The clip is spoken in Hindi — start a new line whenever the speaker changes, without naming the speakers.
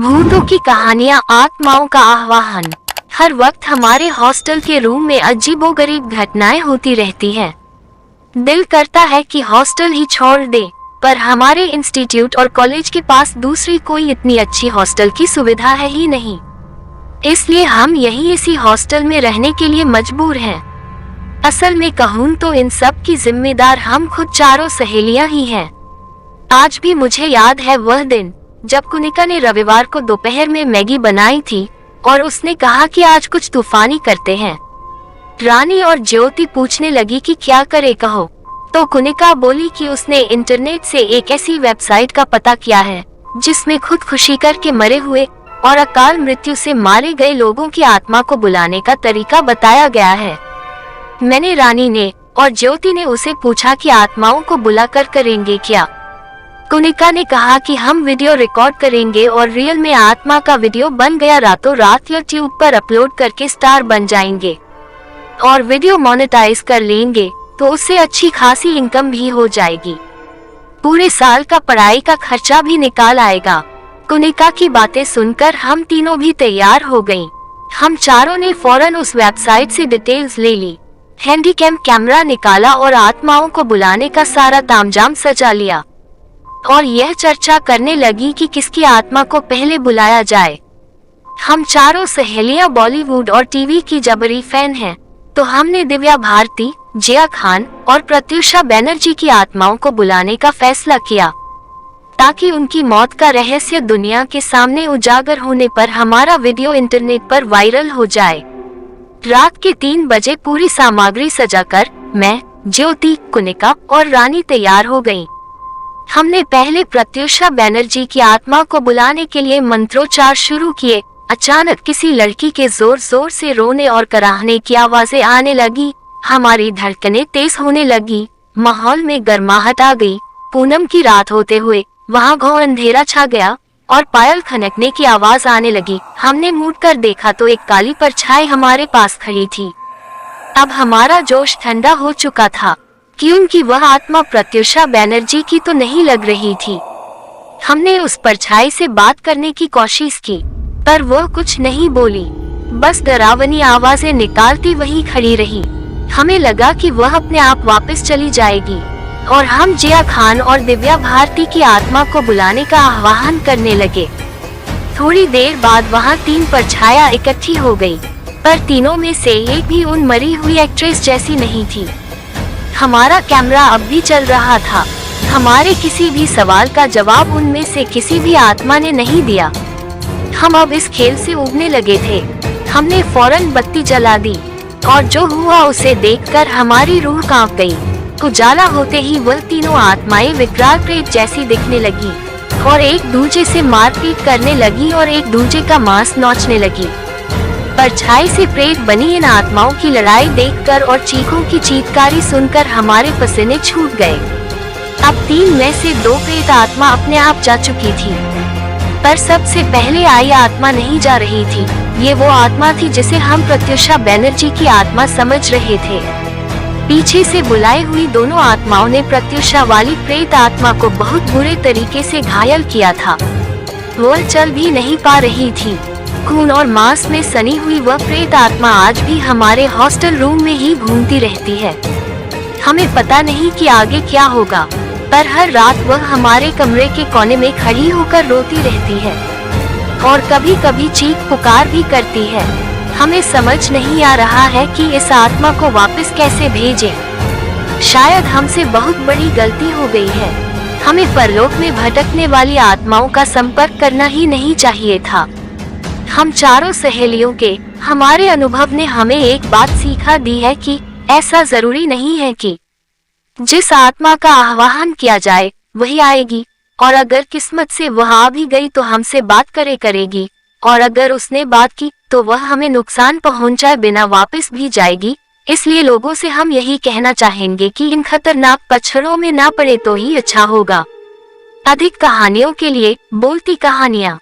भूतों की कहानियां, आत्माओं का आह्वान। हर वक्त हमारे हॉस्टल के रूम में अजीबोगरीब घटनाएं होती रहती हैं। दिल करता है कि हॉस्टल ही छोड़ दे, पर हमारे इंस्टीट्यूट और कॉलेज के पास दूसरी कोई इतनी अच्छी हॉस्टल की सुविधा है ही नहीं। इसलिए हम यही इसी हॉस्टल में रहने के लिए मजबूर हैं। असल में कहूँ तो इन सब की जिम्मेदार हम खुद चारों सहेलियां ही हैं। आज भी मुझे याद है वह दिन जब कुनिका ने रविवार को दोपहर में मैगी बनाई थी और उसने कहा कि आज कुछ तूफानी करते हैं। रानी और ज्योति पूछने लगी कि क्या करे कहो, तो कुनिका बोली कि उसने इंटरनेट से एक ऐसी वेबसाइट का पता किया है जिसमें खुदकुशी करके मरे हुए और अकाल मृत्यु से मारे गए लोगों की आत्मा को बुलाने का तरीका बताया गया है। मैंने रानी ने और ज्योति ने उसे पूछा कि आत्माओं को बुलाकर करेंगे क्या। कुनिका ने कहा कि हम वीडियो रिकॉर्ड करेंगे और रियल में आत्मा का वीडियो बन गया रातों रात यूट्यूब पर अपलोड करके स्टार बन जाएंगे और वीडियो मोनेटाइज कर लेंगे तो उससे अच्छी खासी इनकम भी हो जाएगी। पूरे साल का पढ़ाई का खर्चा भी निकाल आएगा। कुनिका की बातें सुनकर हम तीनों भी तैयार हो गईं। हम चारों ने फौरन उस वेबसाइट से डिटेल्स ले ली, हैंडीकैम कैमरा निकाला और आत्माओं को बुलाने का सारा तामझाम सजा लिया और यह चर्चा करने लगी कि किसकी आत्मा को पहले बुलाया जाए। हम चारों सहेलियां बॉलीवुड और टीवी की जबरी फैन हैं, तो हमने दिव्या भारती, जिया खान और प्रत्युषा बनर्जी की आत्माओं को बुलाने का फैसला किया ताकि उनकी मौत का रहस्य दुनिया के सामने उजागर होने पर हमारा वीडियो इंटरनेट पर वायरल हो जाए। रात के 3 बजे पूरी सामग्री सजाकर मैं, ज्योति, कुनिका और रानी तैयार हो गयी। हमने पहले प्रत्युषा बनर्जी की आत्मा को बुलाने के लिए मंत्रोच्चार शुरू किए। अचानक किसी लड़की के जोर जोर से रोने और कराहने की आवाजें आने लगी। हमारी धड़कनें तेज होने लगी, माहौल में गर्माहट आ गई। पूनम की रात होते हुए वहां घोर अंधेरा छा गया और पायल खनकने की आवाज आने लगी। हमने मुड़कर देखा तो एक काली परछाई हमारे पास खड़ी थी। अब हमारा जोश ठंडा हो चुका था क्योंकि वह आत्मा प्रत्युषा बनर्जी की तो नहीं लग रही थी। हमने उस परछाई से बात करने की कोशिश की, पर वह कुछ नहीं बोली, बस डरावनी आवाजें निकालती वहीं खड़ी रही। हमें लगा कि वह अपने आप वापस चली जाएगी और हम जिया खान और दिव्या भारती की आत्मा को बुलाने का आह्वान करने लगे। थोड़ी देर बाद वहां 3 परछाया इकट्ठी हो गई, पर तीनों में से एक भी उन मरी हुई एक्ट्रेस जैसी नहीं थी। हमारा कैमरा अब भी चल रहा था। हमारे किसी भी सवाल का जवाब उनमें से किसी भी आत्मा ने नहीं दिया। हम अब इस खेल से उबने लगे थे। हमने फौरन बत्ती जला दी और जो हुआ उसे देखकर हमारी रूह कांप गई। उजाला होते ही वह तीनों आत्माएं विकराल प्रेत जैसी दिखने लगी और एक दूसरे से मारपीट करने लगी और एक दूसरे का मांस नोचने लगी। परछाई से प्रेत बनी इन आत्माओं की लड़ाई देखकर और चीखों की चीत्कारी सुनकर हमारे पसीने छूट गए। अब 3 में से 2 प्रेत आत्मा अपने आप जा चुकी थी, पर सबसे पहले आई आत्मा नहीं जा रही थी। ये वो आत्मा थी जिसे हम प्रत्युषा बनर्जी की आत्मा समझ रहे थे। पीछे से बुलाई हुई दोनों आत्माओं ने प्रत्युषा वाली प्रेत आत्मा को बहुत बुरे तरीके से घायल किया था। वह चल भी नहीं पा रही थी। खून और मांस में सनी हुई वह प्रेत आत्मा आज भी हमारे हॉस्टल रूम में ही घूमती रहती है। हमें पता नहीं कि आगे क्या होगा, पर हर रात वह हमारे कमरे के कोने में खड़ी होकर रोती रहती है और कभी कभी चीख पुकार भी करती है। हमें समझ नहीं आ रहा है कि इस आत्मा को वापस कैसे भेजें। शायद हमसे बहुत बड़ी गलती हो गई है। हमें परलोक में भटकने वाली आत्माओं का संपर्क करना ही नहीं चाहिए था। हम चारों सहेलियों के हमारे अनुभव ने हमें एक बात सिखा दी है कि ऐसा जरूरी नहीं है कि जिस आत्मा का आह्वान किया जाए वही आएगी, और अगर किस्मत से वह आ भी गई तो हमसे बात करेगी, और अगर उसने बात की तो वह हमें नुकसान पहुंचाए बिना वापस भी जाएगी। इसलिए लोगों से हम यही कहना चाहेंगे कि इन खतरनाक पछड़ों में ना पड़े तो ही अच्छा होगा। अधिक कहानियों के लिए बोलती कहानियाँ।